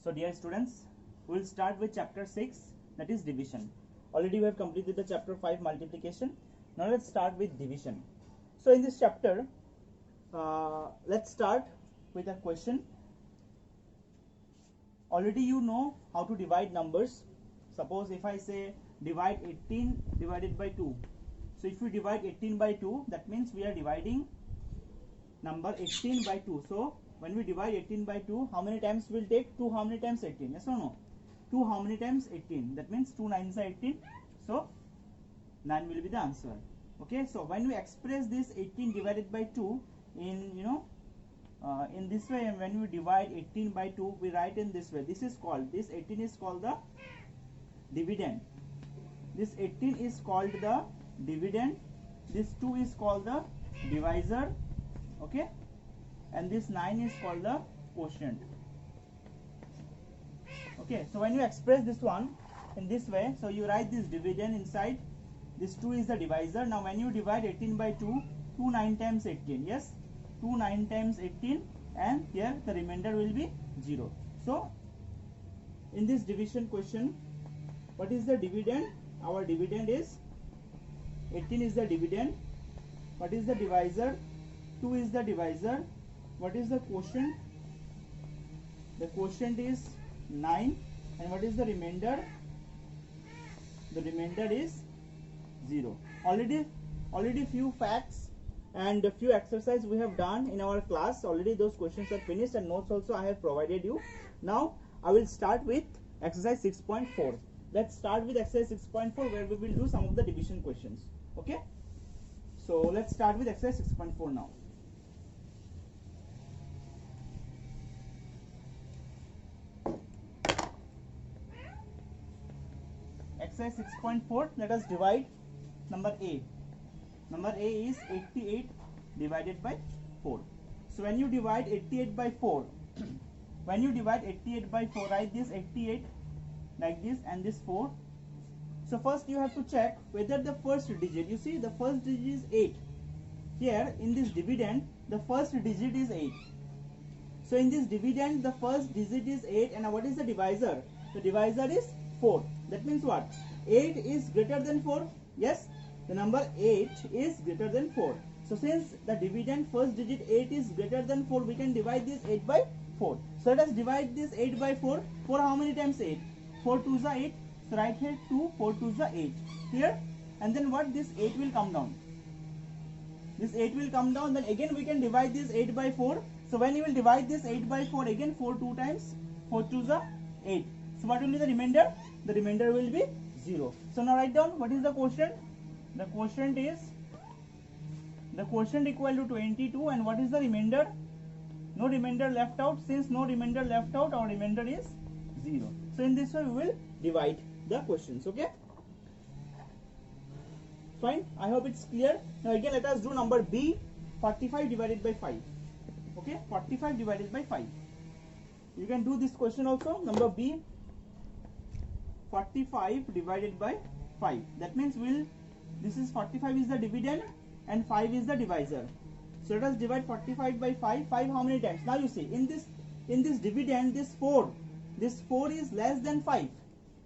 So dear students, we will start with chapter 6, that is division. Already we have completed the chapter 5 multiplication. Now let's start with division. So in this chapter, let's start with a question. Already you know how to divide numbers. Suppose if I say divide 18 divided by 2. So if we divide 18 by 2, that means we are dividing number 18 by 2. So when we divide 18 by 2, how many times will take? 2 how many times 18? Yes or no? 2 how many times 18? That means 2 9s are 18. So 9 will be the answer. Okay, so when we express this 18 divided by 2 in in this way, and when we divide 18 by 2, we write in this way. This 18 is called the dividend. This 18 is called the dividend. This 2 is called the divisor. Okay, and this 9 is called the quotient. Okay, so when you express this one in this way, so you write this dividend inside, this 2 is the divisor. Now when you divide 18 by 2, 2 9 times 18, yes, 2 9 times 18, and here the remainder will be 0. So in this division question, what is the dividend? Our dividend is 18 is the dividend. What is the divisor? 2 is the divisor. What is the quotient? The quotient is 9. And what is the remainder? The remainder is 0. Already few facts and a few exercises we have done in our class. Already those questions are finished, and notes also I have provided you. Now I will start with exercise 6.4. Let's start with exercise 6.4, where we will do some of the division questions. Okay, so let's start with exercise 6.4 now. Exercise 6.4, let us divide number A. Number A is 88 divided by 4. So when you divide 88 by 4, when you divide 88 by 4, write this 88 like this and this 4. So first you have to check whether the first digit, you see the first digit is 8. Here in this dividend, the first digit is 8. So in this dividend, the first digit is 8, and what is the divisor? The divisor is 4. That means what? 8 is greater than 4. Yes, the number 8 is greater than 4. So since the dividend first digit 8 is greater than 4, we can divide this 8 by 4. So let us divide this 8 by 4. 4 how many times 8? 4 2s are 8. So right here 2, 4 2s are 8. Here, and then what? This 8 will come down. This 8 will come down. Then again we can divide this 8 by 4. So when you will divide this 8 by 4, again 4 2 times, 4 2s are 8. So what will be the remainder? The remainder will be 0. So now write down what is the quotient. The quotient is equal to 22, and what is the remainder? No remainder left out. Since no remainder left out, our remainder is 0. So in this way we will divide the questions. Okay, fine. I hope it's clear. Now again let us do number B, 45 divided by 5. Okay, 45 divided by 5. You can do this question also. Number B, 45 divided by 5. That means this is 45 is the dividend and 5 is the divisor. So let us divide 45 by 5. 5 how many times? Now you see in this dividend, this 4 is less than 5.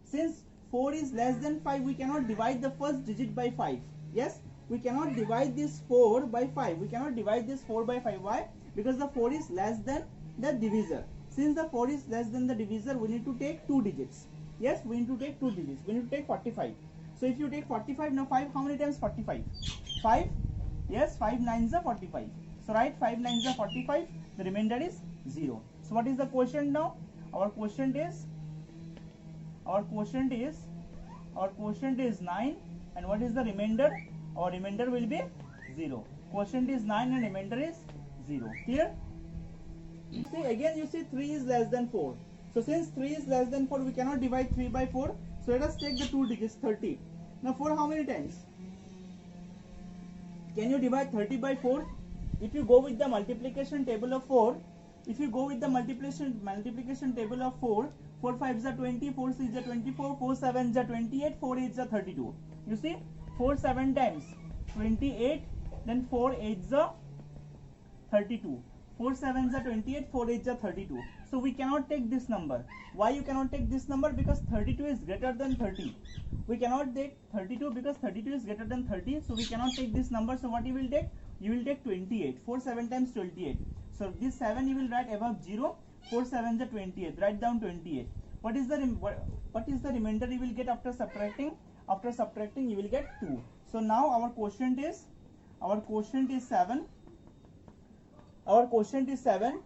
Since 4 is less than 5, we cannot divide the first digit by 5. Yes, we cannot divide this 4 by 5. We cannot divide this 4 by 5. Why? Because the 4 is less than the divisor. Since the 4 is less than the divisor, we need to take 2 digits. Yes, we need to take 2 digits. We need to take 45. So if you take 45, now 5 how many times 45? 5. Yes, 5 9s are 45. So write 5 9s are 45. The remainder is 0. So what is the quotient now? Our quotient is 9, and what is the remainder? Our remainder will be 0. Quotient is 9 and remainder is 0. Clear? See, again you see 3 is less than 4. So since 3 is less than 4, we cannot divide 3 by 4. So let us take the 2 digits, 30. Now 4 how many times? Can you divide 30 by 4? If you go with the multiplication table of 4, 4 5s are 20, 4 6s are 24, 4 7s are 28, 4 8s are 32. You see, 4 7 times 28, then 4 8s are 32. 4 sevens are 28, 4 eights are 32. So we cannot take this number. Why you cannot take this number? Because 32 is greater than 30. We cannot take 32 because 32 is greater than 30. So we cannot take this number. So what you will take? You will take 28. 4 7 times 28. So this 7 you will write above 0. 4 sevens are 28. Write down 28. What is the remainder you will get after subtracting? After subtracting you will get 2. So now our quotient is 7. Our quotient is 7,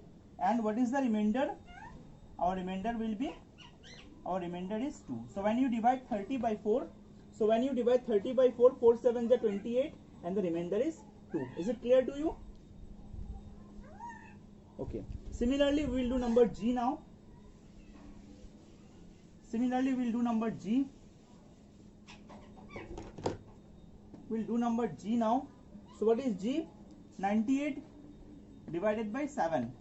and what is the remainder? Our remainder is 2. So when you divide 30 by 4, 4 sevens are 28, and the remainder is 2. Is it clear to you? Okay. Similarly, we will do number G now. Similarly, we will do number G. We will do number G now. So what is G? 98 divided by 7.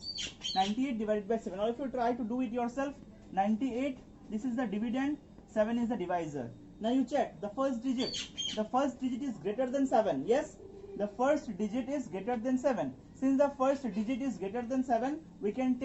98 divided by 7. Now if you try to do it yourself, 98, this is the dividend, 7 is the divisor. Now you check the first digit. The first digit is greater than 7. Yes, the first digit is greater than 7. Since the first digit is greater than 7, we can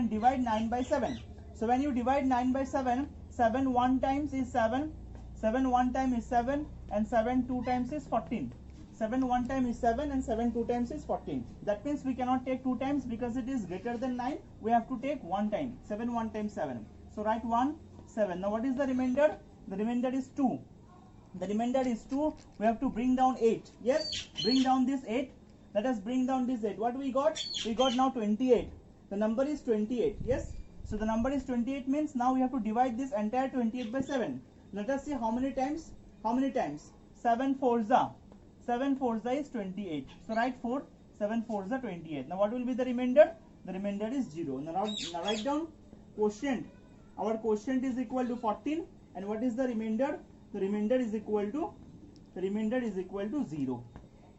divide 9 by 7. So when you divide 9 by 7, 7 1 times is 7, 7 1 time is 7, and 7 2 times is 14. 7 1 time is 7 and 7 2 times is 14. That means we cannot take 2 times because it is greater than 9. We have to take 1 time. 7 1 times 7. So write 1 7. Now what is the remainder? The remainder is 2. The remainder is 2. We have to bring down 8. Yes, bring down this 8. Let us bring down this 8. What we got? We got now 28. The number is 28. Yes. So the number is 28 means now we have to divide this entire 28 by 7. Let us see how many times. How many times? 7 4s are. 7 4s is 28. So write 4. 7 4s are 28. Now what will be the remainder? The remainder is 0. Now write down quotient. Our quotient is equal to 14. And what is the remainder? The remainder is equal to 0.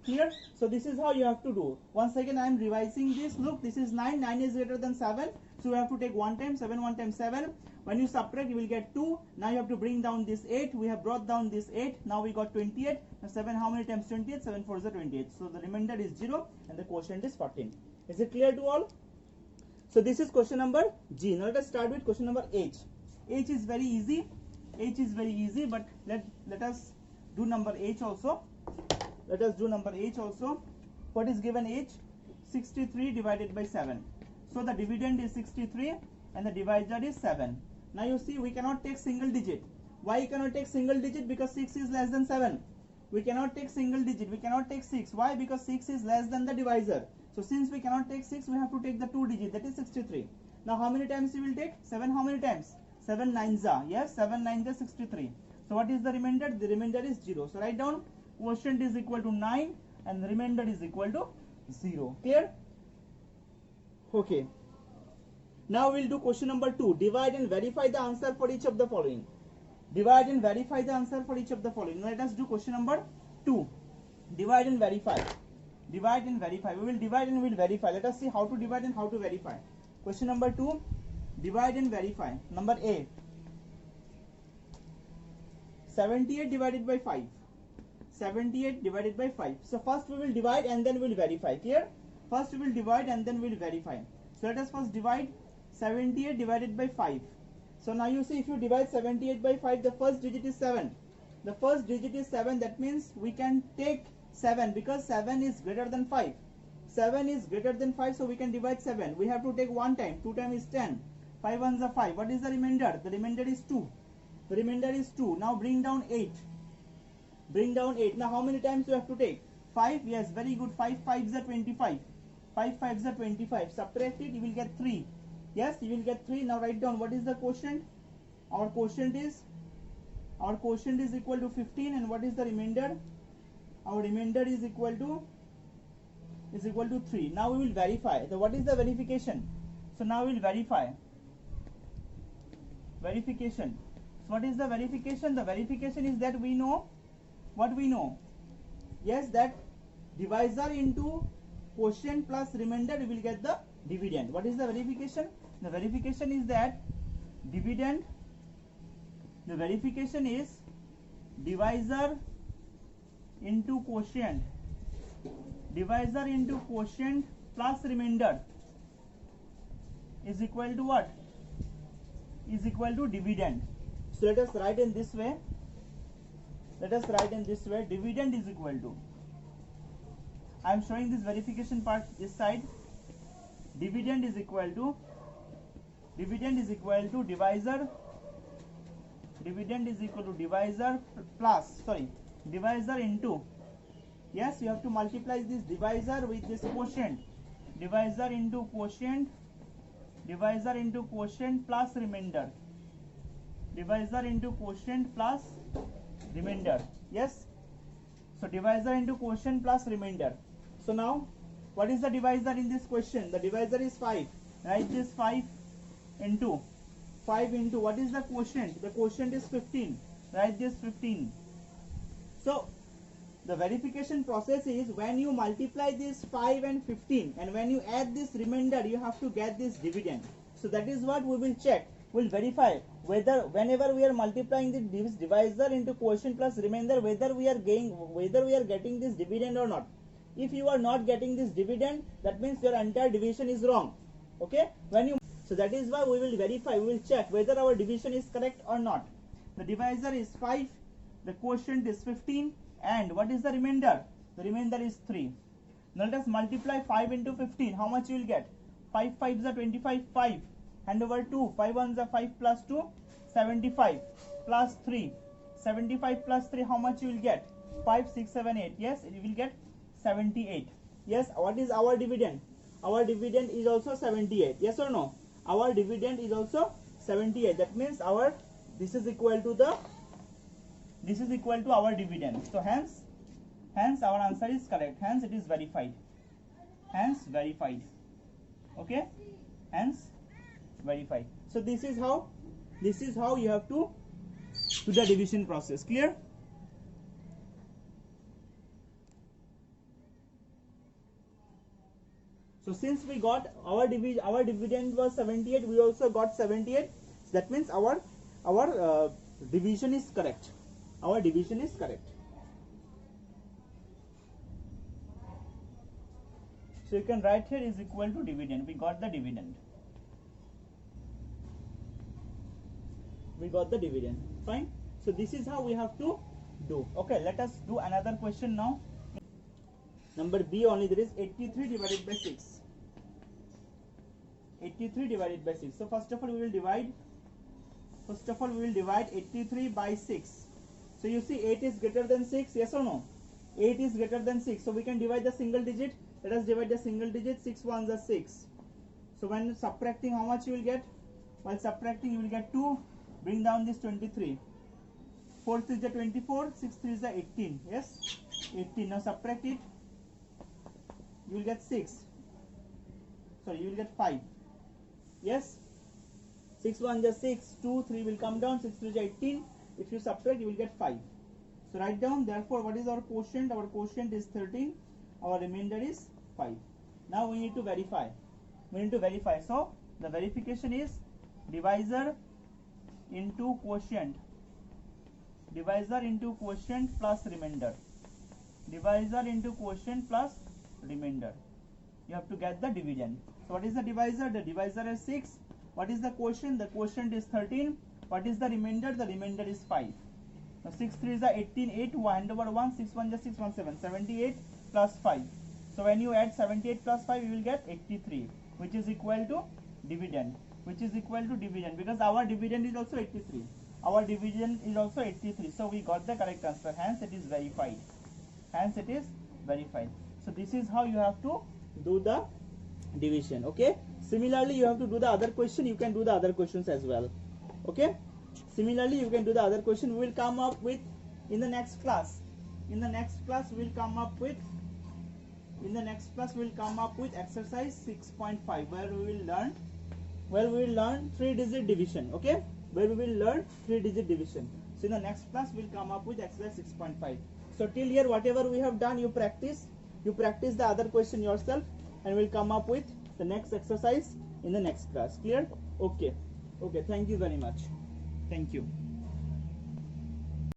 Clear? So this is how you have to do. Once again I am revising this. Look, this is 9. 9 is greater than 7. So we have to take 1 time. 7 1 times 7. When you subtract, you will get 2. Now you have to bring down this 8. We have brought down this 8. Now we got 28. Now 7, how many times 28? 7 4 is 28. So the remainder is 0 and the quotient is 14. Is it clear to all? So this is question number G. Now let us start with question number H. H is very easy. H is very easy, but let us do number H also. Let us do number H also. What is given H? 63 divided by 7. So the dividend is 63 and the divisor is 7. Now you see we cannot take single digit. Why you cannot take single digit? Because 6 is less than 7. We cannot take single digit. We cannot take 6. Why? Because 6 is less than the divisor. So since we cannot take 6, we have to take the 2 digit, that is 63. Now how many times you will take? 7 how many times? 7 9s are. Yes, 7 9s are 63. So what is the remainder? The remainder is 0. So write down quotient is equal to 9 and the remainder is equal to 0. Clear? Okay. Now we will do question number 2. Divide and verify the answer for each of the following. Divide and verify the answer for each of the following. Now let us do question number 2. Divide and verify. Divide and verify. We will divide and we will verify. Let us see how to divide and how to verify. Question number 2. Divide and verify. Number A. 78 divided by 5. 78 divided by 5. So first we will divide and then we will verify. Clear? First we will divide and then we will verify. So let us first divide 78 divided by 5. So now you see if you divide 78 by 5, the first digit is 7. The first digit is 7. That means we can take 7 because 7 is greater than 5. 7 is greater than 5, so we can divide 7. We have to take 1 time. 2 times is 10. 5 ones are 5. What is the remainder? The remainder is 2. The remainder is 2. Now bring down 8. Bring down 8. Now how many times you have to take? 5. Yes, very good. 5 5s are 25. 5 5s are 25. Subtract it, you will get 3. Yes, you will get 3. Now write down what is the quotient. Our quotient is equal to 15, and what is the remainder? Our remainder is equal to 3. Now we will verify. So what is the verification? So now we will verify. Verification. So what is the verification? The verification is that we know what we know. Yes, that divisor into quotient plus remainder, we will get the dividend. What is the verification? The verification is that dividend. The verification is divisor into quotient. Divisor into quotient plus remainder. is equal to what? Is equal to dividend. So let us write in this way. Let us write in this way. Dividend is equal to, I am showing this verification part this side. Dividend is equal to divisor. Dividend is equal to divisor plus, divisor into, yes, you have to multiply this divisor with this quotient. Divisor into quotient plus remainder. Divisor into quotient plus remainder. Yes. So divisor into quotient plus remainder. So now, what is the divisor in this question? The divisor is 5. Write this 5 into what is the quotient? The quotient is 15. Write this 15. So the verification process is when you multiply this 5 and 15, and when you add this remainder, you have to get this dividend. So that is what we will check. We'll verify whether whenever we are multiplying this divisor into quotient plus remainder, whether we are getting this dividend or not. If you are not getting this dividend, that means your entire division is wrong. Okay? So that is why we will verify, we will check whether our division is correct or not. The divisor is 5, the quotient is 15, and what is the remainder? The remainder is 3. Now let us multiply 5 into 15. How much you will get? 5 5s are 25, 5. Hand over 2. 5 1s are 5 plus 2, 75 plus 3. 75 plus 3, how much you will get? 5, 6, 7, 8. Yes, you will get 78. Yes, what is our dividend? Our dividend is also 78. Yes or no? Our dividend is also 78. That means this is equal to our dividend. So hence our answer is correct. Hence it is verified. Okay? Hence verified. So this is how you have to do the division process. Clear? So since we got our dividend was 78, we also got 78. So that means our division is correct. Our division is correct. So you can write here is equal to dividend. We got the dividend. Fine. So this is how we have to do. Okay, let us do another question now. Number B only, there is 83 divided by 6. 83 divided by 6. So first of all we will divide 83 by 6. So you see 8 is greater than 6, yes or no? 8 is greater than 6. So we can divide the single digit. Let us divide the single digit. 6 1s are 6. So when subtracting, how much you will get? While subtracting, you will get 2. Bring down this 23. 4 3 is the 24. 6 3 is the 18. Yes? 18. Now subtract it. You will get 6. Sorry, you will get 5. Yes? 6 1 is 6. 2 3 will come down. 6 3 is 18. If you subtract, you will get 5. So write down, therefore, what is our quotient? Our quotient is 13. Our remainder is 5. Now we need to verify. So the verification is divisor into quotient. Divisor into quotient plus remainder. Divisor into quotient plus remainder. You have to get the dividend. So what is the divisor? The divisor is 6. What is the quotient? The quotient is 13. What is the remainder? The remainder is 5. Now 6 3 is the 18. 8 1 over 1. 6 1 is 6 1 7. 78 plus 5. So when you add 78 plus 5, you will get 83, which is equal to dividend. Because our dividend is also 83. So we got the correct answer. Hence it is verified. So this is how you have to do the division. Okay. Similarly, you have to do the other question. You can do the other questions as well. Okay. Similarly, you can do the other question. We will come up with in the next class. We will come up with exercise 6.5, where we will learn 3-digit division. Okay, So in the next class we'll come up with exercise 6.5. So till here, whatever we have done, you practice the other question yourself, and we'll come up with the next exercise in the next class. Clear? Okay. Thank you very much. Thank you.